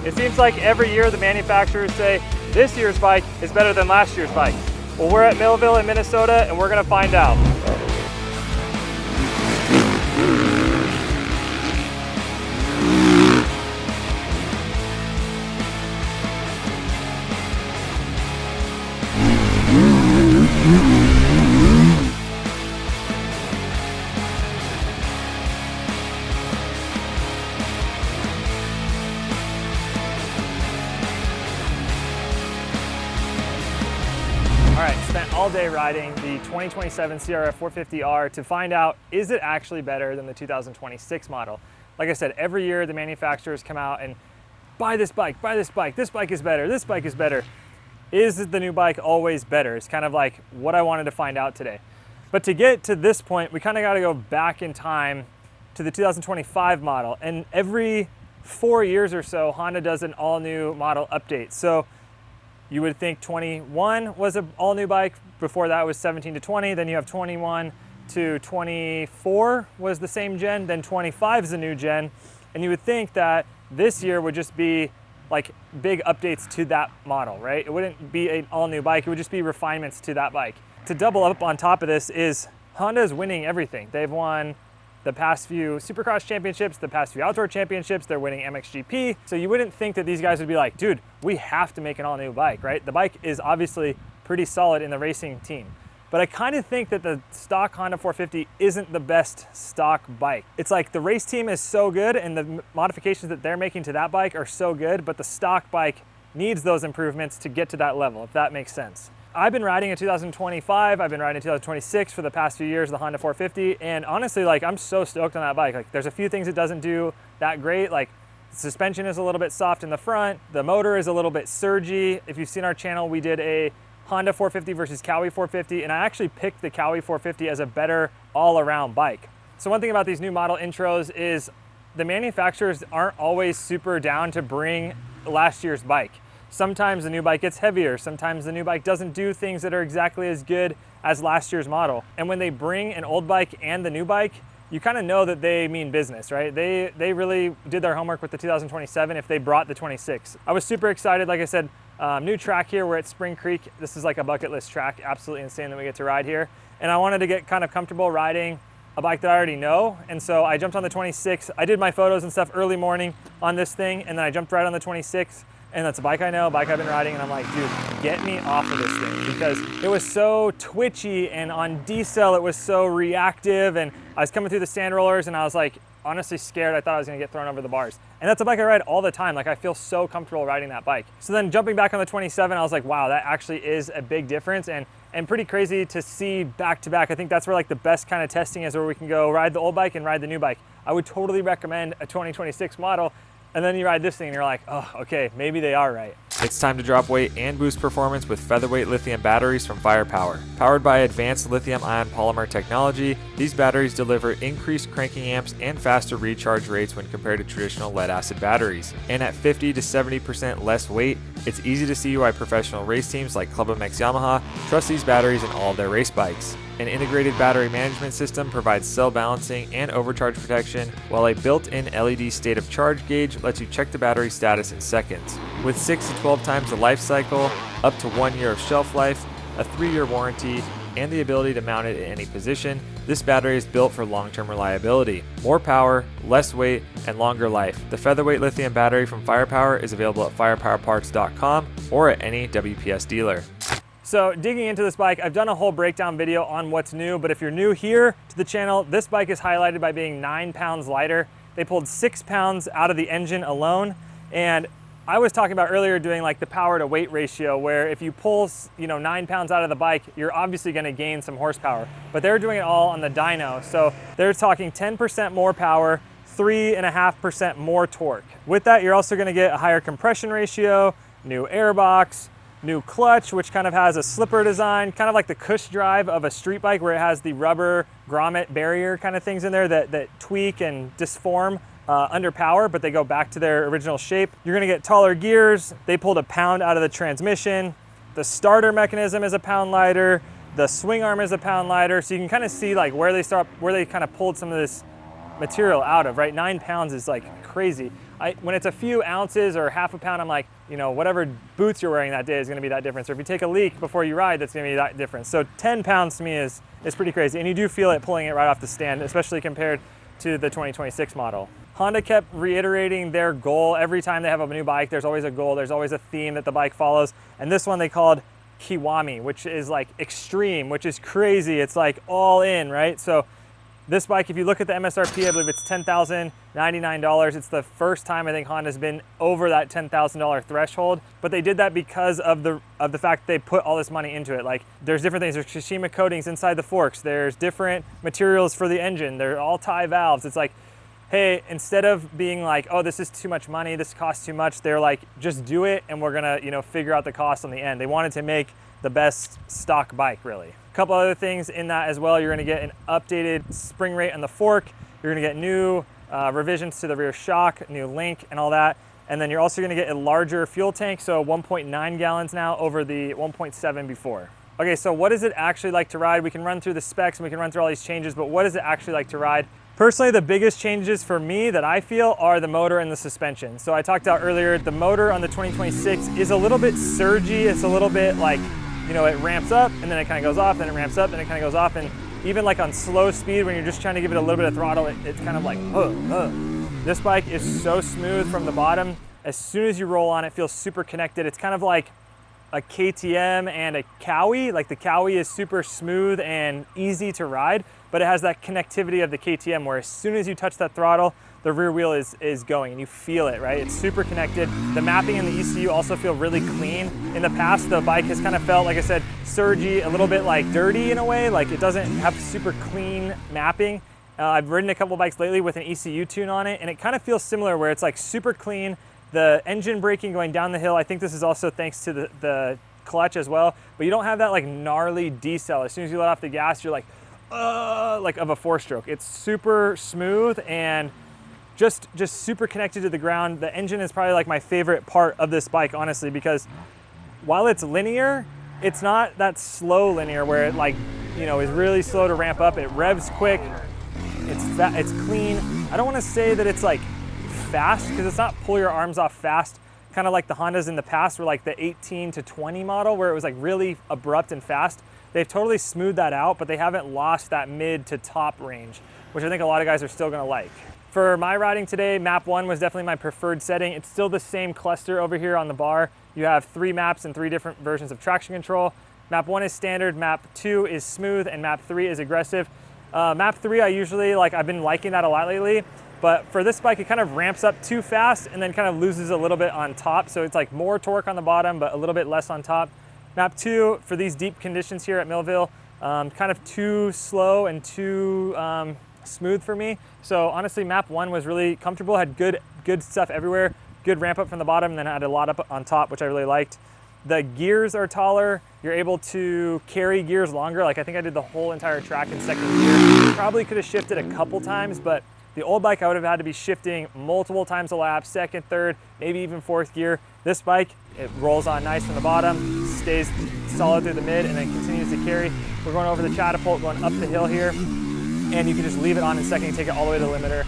It seems like every year the manufacturers say this year's bike is better than last year's bike. Well, we're at Millville in Minnesota and we're gonna find out. All right, spent all day riding the 2027 CRF450R to find out, is it actually better than the 2026 model? Like I said, every year the manufacturers come out and buy this bike, this bike is better, this bike is better. Is the new bike always better? It's kind of like what I wanted to find out today. But to get to this point, we kind of got to go back in time to the 2025 model. And every 4 years or so, Honda does an all new model update. So you would think 21 was an all-new bike. Before that was 17 to 20. Then you have 21 to 24 was the same gen. Then 25 is a new gen. And you would think that this year would just be like big updates to that model, right? It wouldn't be an all-new bike. It would just be refinements to that bike. To double up on top of this is Honda is winning everything. They've won the past few Supercross championships, the past few outdoor championships, they're winning MXGP. So you wouldn't think that these guys would be like, dude, we have to make an all new bike, right? The bike is obviously pretty solid in the racing team. But I kind of think that the stock Honda 450 isn't the best stock bike. It's like the race team is so good and the modifications that they're making to that bike are so good, but the stock bike needs those improvements to get to that level, if that makes sense. I've been riding a 2025, I've been riding a 2026 for the past few years, the Honda 450, and honestly, like, I'm so stoked on that bike. Like, there's a few things it doesn't do that great, like the suspension is a little bit soft in the front, the motor is a little bit surgy. If you've seen our channel, we did a Honda 450 versus Cowie 450, and I actually picked the Cowie 450 as a better all-around bike. So one thing about these new model intros is the manufacturers aren't always super down to bring last year's bike. Sometimes the new bike gets heavier, sometimes the new bike doesn't do things that are exactly as good as last year's model. And when they bring an old bike and the new bike, you kind of know that they mean business, right? They really did their homework with the 2027 if they brought the 26. I was super excited, like I said, new track here, we're at Spring Creek. This is like a bucket list track, absolutely insane that we get to ride here. And I wanted to get kind of comfortable riding a bike that I already know. And so I jumped on the 26. I did my photos and stuff early morning on this thing, and then I jumped right on the 26. And that's a bike I know, a bike I've been riding, and I'm like, dude, get me off of this thing, because it was so twitchy, and on decel it was so reactive, and I was coming through the sand rollers and I was like honestly scared. I thought I was gonna get thrown over the bars. And that's a bike I ride all the time. Like, I feel so comfortable riding that bike. So then jumping back on the 27, I was like, wow, that actually is a big difference, and pretty crazy to see back to back. I think that's where like the best kind of testing is, where we can go ride the old bike and ride the new bike. I would totally recommend a 2026 model. And then you ride this thing and you're like, oh, okay, maybe they are right. It's time to drop weight and boost performance with featherweight lithium batteries from Firepower. Powered by advanced lithium-ion polymer technology, these batteries deliver increased cranking amps and faster recharge rates when compared to traditional lead-acid batteries. And at 50 to 70% less weight, it's easy to see why professional race teams like Club MX Yamaha trust these batteries in all of their race bikes. An integrated battery management system provides cell balancing and overcharge protection, while a built-in LED state of charge gauge lets you check the battery status in seconds. With 6 to 12 times the life cycle, up to 1 year of shelf life, a 3-year warranty, and the ability to mount it in any position, this battery is built for long-term reliability. More power, less weight, and longer life. The featherweight lithium battery from Firepower is available at firepowerparts.com or at any WPS dealer. So digging into this bike, I've done a whole breakdown video on what's new, but if you're new here to the channel, this bike is highlighted by being 9 pounds lighter. They pulled 6 pounds out of the engine alone, and I was talking about earlier doing like the power to weight ratio, where if you pull 9 pounds out of the bike, you're obviously gonna gain some horsepower, but they're doing it all on the dyno. So they're talking 10% more power, 3.5% more torque. With that, you're also gonna get a higher compression ratio, new airbox, new clutch, which kind of has a slipper design, kind of like the cush drive of a street bike, where it has the rubber grommet barrier kind of things in there that tweak and disform under power, but they go back to their original shape. You're gonna get taller gears. They pulled 1 pound out of the transmission. The starter mechanism is 1 pound lighter. The swing arm is 1 pound lighter. So you can kind of see like where they kind of pulled some of this material out of, right? 9 pounds is like crazy. When it's a few ounces or half a pound, I'm like, you know, whatever boots you're wearing that day is gonna be that difference. Or if you take a leak before you ride, that's gonna be that difference. So 10 pounds to me is pretty crazy. And you do feel it pulling it right off the stand, especially compared to the 2026 model. Honda kept reiterating their goal. Every time they have a new bike, there's always a goal, there's always a theme that the bike follows. And this one they called Kiwami, which is like extreme, which is crazy. It's like all in, right? So this bike, if you look at the MSRP, I believe it's $10,099. It's the first time I think Honda's been over that $10,000 threshold, but they did that because of the fact they put all this money into it. Like there's different things, there's Kashima coatings inside the forks, there's different materials for the engine, they're all tie valves. It's like, hey, instead of being like, oh, this is too much money, this costs too much, they're like, just do it and we're gonna, you know, figure out the cost on the end. They wanted to make the best stock bike, really. A couple other things in that as well. You're gonna get an updated spring rate on the fork. You're gonna get new revisions to the rear shock, new link and all that. And then you're also gonna get a larger fuel tank, so 1.9 gallons now over the 1.7 before. Okay, so what is it actually like to ride? We can run through the specs and we can run through all these changes, but what is it actually like to ride? Personally, the biggest changes for me that I feel are the motor and the suspension. So I talked about earlier, the motor on the 2026 is a little bit surgy. It's a little bit like, you know, it ramps up and then it kind of goes off, then it ramps up, then it kind of goes off. And even like on slow speed, when you're just trying to give it a little bit of throttle, it's kind of like, This bike is so smooth from the bottom. As soon as you roll on, it feels super connected. It's kind of like a KTM and a Cowie. Like the Cowie is super smooth and easy to ride, but it has that connectivity of the KTM where as soon as you touch that throttle, the rear wheel is going and you feel it, right? It's super connected. The mapping and the ECU also feel really clean. In the past, the bike has kind of felt, like I said, surgy, a little bit like dirty in a way, like it doesn't have super clean mapping. I've ridden a couple of bikes lately with an ECU tune on it and it kind of feels similar where it's like super clean. The engine braking going down the hill, I think this is also thanks to the clutch as well, but you don't have that like gnarly decel. As soon as you let off the gas, you're like of a 4-stroke. It's super smooth and just super connected to the ground. The engine is probably like my favorite part of this bike, honestly, because while it's linear, it's not that slow linear where it like, you know, is really slow to ramp up. It revs quick, it's clean. I don't want to say that it's like fast because it's not pull your arms off fast, kind of like the Hondas in the past were like the 18 to 20 model where it was like really abrupt and fast. They've totally smoothed that out, but they haven't lost that mid to top range, which I think a lot of guys are still gonna like. For my riding today, map 1 was definitely my preferred setting. It's still the same cluster over here on the bar. You have 3 maps and 3 different versions of traction control. Map 1 is standard, map 2 is smooth, and map 3 is aggressive. Map 3, I've been liking that a lot lately, but for this bike, it kind of ramps up too fast and then kind of loses a little bit on top. So it's like more torque on the bottom, but a little bit less on top. Map 2, for these deep conditions here at Millville, kind of too slow and too smooth for me. So honestly, map 1 was really comfortable, had good stuff everywhere, good ramp up from the bottom, and then had a lot up on top, which I really liked. The gears are taller. You're able to carry gears longer. Like I think I did the whole entire track in second gear. Probably could have shifted a couple times, but the old bike I would have had to be shifting multiple times a lap, second, third, maybe even fourth gear. This bike, it rolls on nice from the bottom, stays solid through the mid, and then continues to carry. We're going over the catapult, going up the hill here, and you can just leave it on in second and take it all the way to the limiter.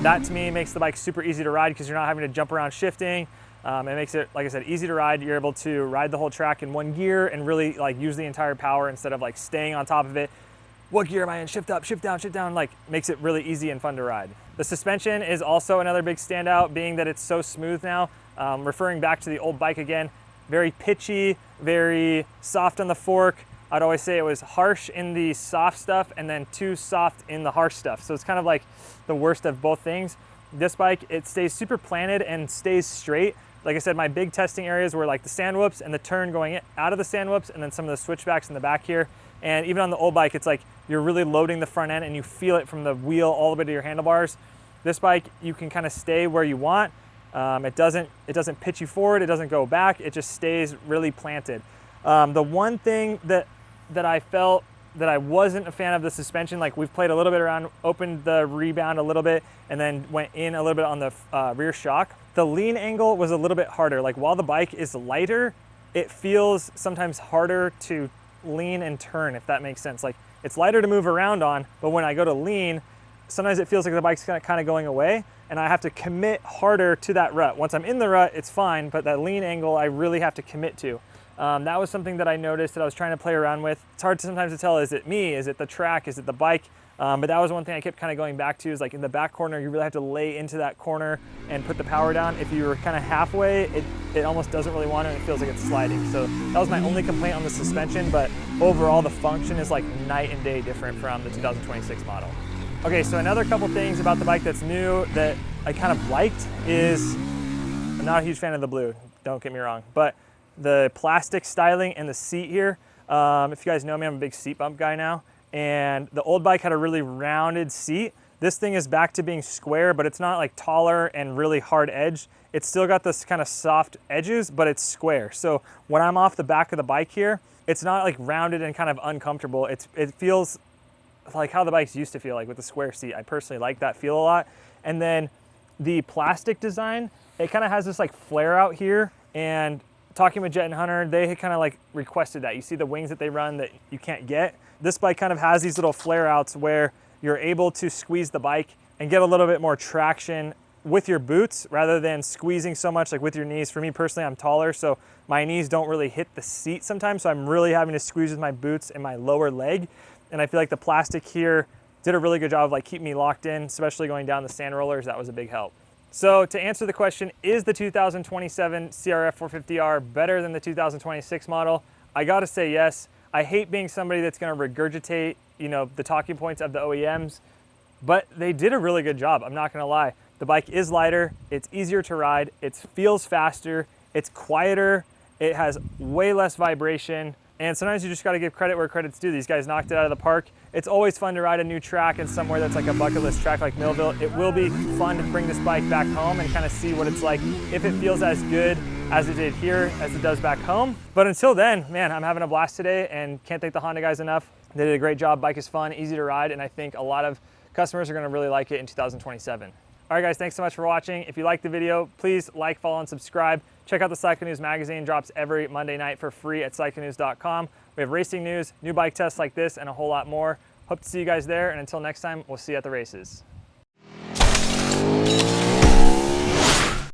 That to me makes the bike super easy to ride because you're not having to jump around shifting. It makes it, like I said, easy to ride. You're able to ride the whole track in one gear and really like use the entire power instead of like staying on top of it. What gear am I in? Shift up, shift down, like makes it really easy and fun to ride. The suspension is also another big standout, being that it's so smooth now. Referring back to the old bike again, very pitchy, very soft on the fork. I'd always say it was harsh in the soft stuff and then too soft in the harsh stuff. So it's kind of like the worst of both things. This bike, it stays super planted and stays straight. Like I said, my big testing areas were like the sand whoops and the turn going out of the sand whoops and then some of the switchbacks in the back here. And even on the old bike, it's like you're really loading the front end and you feel it from the wheel all the way to your handlebars. This bike, you can kind of stay where you want. It doesn't pitch you forward, it doesn't go back, it just stays really planted. The one thing that I felt that I wasn't a fan of the suspension, like we've played a little bit around, opened the rebound a little bit, and then went in a little bit on the rear shock. The lean angle was a little bit harder. Like while the bike is lighter, it feels sometimes harder to lean and turn, if that makes sense. Like it's lighter to move around on, but when I go to lean, sometimes it feels like the bike's kind of going away, and I have to commit harder to that rut. Once I'm in the rut, it's fine, but that lean angle, I really have to commit to. That was something that I noticed that I was trying to play around with. It's hard sometimes to tell, is it me, is it the track, is it the bike? But that was one thing I kept kind of going back to, is like in the back corner, you really have to lay into that corner and put the power down. If you were kind of halfway, it almost doesn't really want it, and it feels like it's sliding. So that was my only complaint on the suspension, but overall the function is like night and day different from the 2026 model. Okay, so another couple things about the bike that's new that I kind of liked is, I'm not a huge fan of the blue, don't get me wrong, but the plastic styling and the seat here. If you guys know me, I'm a big seat bump guy now. And the old bike had a really rounded seat. This thing is back to being square, but it's not like taller and really hard edge. It's still got this kind of soft edges, but it's square. So when I'm off the back of the bike here, it's not like rounded and kind of uncomfortable. It feels like how the bikes used to feel, like with the square seat. I personally like that feel a lot. And then the plastic design, it kind of has this like flare out here, and talking with Jet and Hunter, they kind of like requested that. You see the wings that they run that you can't get. This bike kind of has these little flare outs where you're able to squeeze the bike and get a little bit more traction with your boots rather than squeezing so much like with your knees. For me personally, I'm taller, so my knees don't really hit the seat sometimes, so I'm really having to squeeze with my boots and my lower leg. And I feel like the plastic here did a really good job of like keeping me locked in, especially going down the sand rollers. That was a big help. So to answer the question, is the 2027 CRF450R better than the 2026 model? I gotta say yes. I hate being somebody that's gonna regurgitate, you know, the talking points of the OEMs, but they did a really good job, I'm not gonna lie. The bike is lighter, it's easier to ride, it feels faster, it's quieter, it has way less vibration, and sometimes you just gotta give credit where credit's due. These guys knocked it out of the park. It's always fun to ride a new track and somewhere that's like a bucket list track like Millville. It will be fun to bring this bike back home and kind of see what it's like, if it feels as good as it did here as it does back home. But until then, man, I'm having a blast today and can't thank the Honda guys enough. They did a great job. Bike is fun, easy to ride, and I think a lot of customers are gonna really like it in 2027. All right guys, thanks so much for watching. If you liked the video, please like, follow, and subscribe. Check out the Cycle News magazine, drops every Monday night for free at cyclenews.com. We have racing news, new bike tests like this, and a whole lot more. Hope to see you guys there, and until next time, we'll see you at the races.